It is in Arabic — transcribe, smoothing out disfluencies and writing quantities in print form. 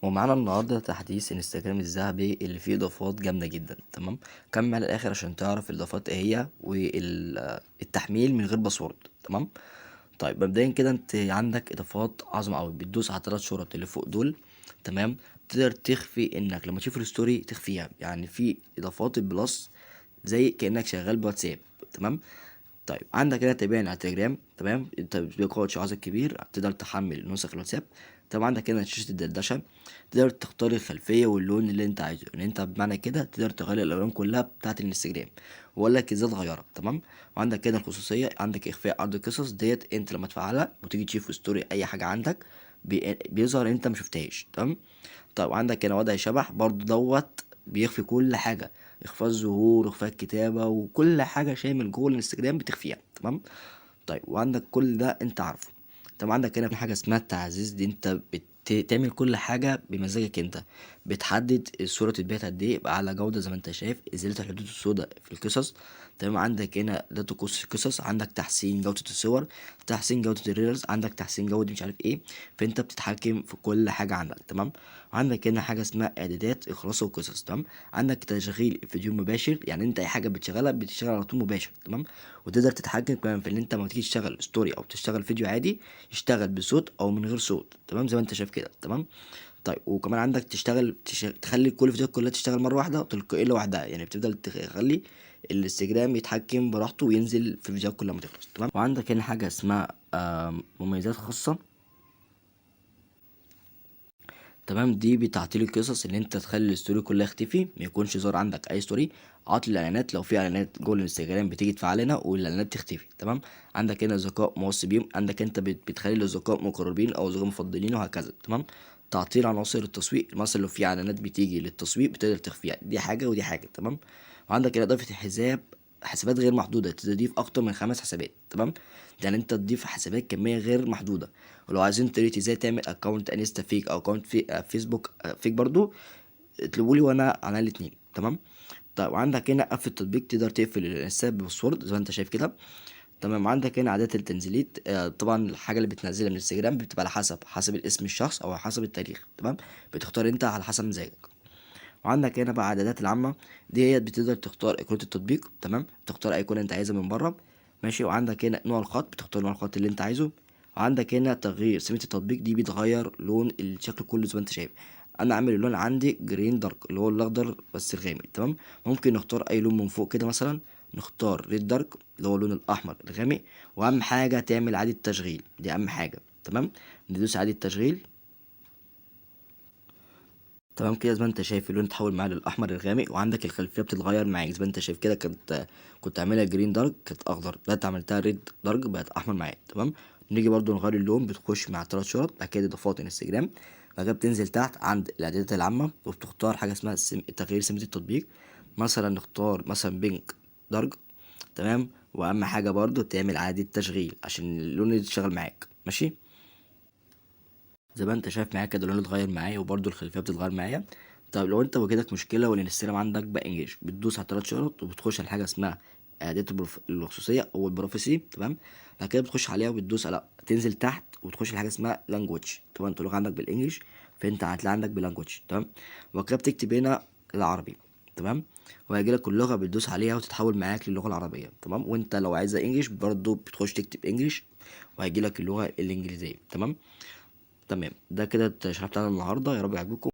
ومعانا النهارده تحديث انستجرام الذهبي اللي فيه اضافات جامده جدا. تمام، كمل على الاخر عشان تعرف الاضافات ايه هي والتحميل من غير باسورد. تمام. طيب مبدئيا كده انت عندك اضافات عظمه قوي، بتدوس على الثلاث شرط اللي فوق دول. تمام، تقدر تخفي انك لما تشوف الستوري تخفيها، يعني في اضافات البلس زي كانك شغال بواتساب. تمام. طيب عندك هنا تابعني على التليجرام. تمام، انت بيقعد شعارك كبير، تقدر تحمل نسخ الواتساب. طبعا عندك هنا شاشة الدردشة، تقدر تختار الخلفية واللون اللي انت عايزه، يعني انت بمعنى كده تقدر تغير الالوان كلها بتاعة الانستجرام واقول لك ازاي تغيرها. تمام. وعندك هنا الخصوصية، عندك اخفاء عرض القصص ديت، انت لما تفعلها وتيجي تشوف في ستوري اي حاجة عندك بيظهر انت مشفتهاش. تمام. طيب عندك هنا وضع شبح برضو دوت، بيخفي كل حاجة، اخفاء الظهور، اخفاء الكتابة، وكل حاجة شامل جوه الانستجرام بتخفيها. تمام. طيب وعندك كل ده انت عارفه. طبعا عندك هنا في حاجة اسمها التعزيز، دي انت بتعمل كل حاجة بمزاجك انت، بتحدد الصورة تتبعت قد ايه بأعلى جودة زي ما انت شايف، ازالة الحدود السوداء في القصص. تمام، عندك هنا لا تقص القصص، عندك تحسين جودة الصور، تحسين جودة الريلز، عندك تحسين جودة مش عارف ايه. فانت بتتحكم في كل حاجة عندك. تمام. وعندك هنا حاجة اسمها اعدادات اخلاص القصص. تمام، عندك تشغيل الفيديو مباشر، يعني انت اي حاجة بتشغلها بتشتغل على طول مباشر. تمام. وتقدر تتحكم كمان في ان انت لما تيجي تشتغل ستوري او تشتغل فيديو عادي يشتغل بصوت او من غير صوت. تمام، زي ما انت شايف كده. تمام. طيب وكمان عندك تخلي كل الفيديوهات كلها تشتغل مره واحده تلقائيا لوحدها، يعني بتفضل تخلي الانستجرام يتحكم براحته وينزل في الفيديوهات كلها ما تخلص. تمام. وعندك هنا حاجه اسمها مميزات خاصه. تمام، دي بتعطيل القصص، ان انت تخلي الستوري كلها يختفي، ما يكونش ظاهر عندك اي ستوري. عطل الاعلانات، لو في اعلانات جوه الانستجرام بتيجي تفعل هنا والاعلانات تختفي. تمام. عندك هنا اصدقاء موصي بيهم، عندك انت بتخلي الاصدقاء مقربين او اصدقاء مفضلين وهكذا. تمام. تعطيل عناصر التسويق، مثلا لو في اعلانات بتيجي للتسويق بتقدر تخفيها، دي حاجه ودي حاجه. تمام. وعندك هنا اضافه حسابات غير محدوده، تضيف اكتر من 5 حسابات. تمام، يعني انت تضيف حسابات كميه غير محدوده. ولو عايزين طريقة ازاي تعمل اكونت انستا فيك او اكونت في فيسبوك فيك برضو، اطلبوا لي وانا على الاتنين. تمام. طيب وعندك هنا قفل التطبيق، تقدر تقفل الانستا باسورد زي ما انت شايف كده. تمام. عندك هنا عادات التنزيلات، طبعا الحاجه اللي بتنزلها من الانستجرام بتبقى على حسب الاسم الشخص او على حسب التاريخ. تمام، بتختار انت على حسب مزاجك. وعندك هنا بقى اعدادات العامه، دي هي بتقدر تختار ايقونه التطبيق. تمام، تختار ايقونه انت عايزها من بره. ماشي. وعندك هنا نوع الخط، بتختار نوع الخط اللي انت عايزه. وعندك هنا تغيير سمة التطبيق، دي بيتغير لون الشكل كله زي ما انت شايف. انا عامل اللون عندي جرين دارك اللي هو الاخضر بس الغامق. تمام، ممكن نختار اي لون من فوق كده، مثلا نختار ريد دارك اللي هو اللون الاحمر الغامق. واهم حاجه تعمل اعاده تشغيل، دي اهم حاجه. تمام، ندوس اعاده تشغيل. تمام كده زي ما انت شايف اللون اتحول معايا للاحمر الغامق، وعندك الخلفيه بتتغير معاك زي ما انت شايف كده. كنت عاملها جرين دارك كانت اخضر، دلوقتي عملتها ريد دارك بقت احمر معايا. تمام. نيجي برضو نغير اللون، بتخش مع 3 شرط، بعد كده اضافات انستجرام، بعد كده بتنزل تحت عند الاعدادات العامه وبتختار حاجه اسمها تغيير سمة التطبيق. مثلا نختار مثلا بينك دارك. تمام. واهم حاجه برضو تعمل اعاده تشغيل عشان اللون يشتغل معاك. ماشي. زي ما انت شايف معايا كده اللون اتغير معايا، وبرده الخلفيه بتتغير معايا. طيب لو انت واجهتك مشكله والانستجرام عندك بقى انجلش، بتدوس على 3 شرط وبتخش على حاجه اسمها اعدادات الخصوصيه او البروفيسي. تمام، بعد كده بتخش عليها وبتدوس على تنزل تحت وتخش على حاجه اسمها لانجوج. طبعا انت اللغه عندك بالانجلش، فانت هتلاقي عندك باللانجوج. تمام، وبعد كده بتكتب هنا العربي. تمام، وهيجي لك اللغه بتدوس عليها وتتحول معاك للغه العربيه. تمام، وانت لو عايزها انجلش برضه بتخش تكتب انجلش وهيجي لك اللغه الانجليزيه. تمام. تمام، ده كده الشرح بتاعنا النهارده، يا رب يعجبكم.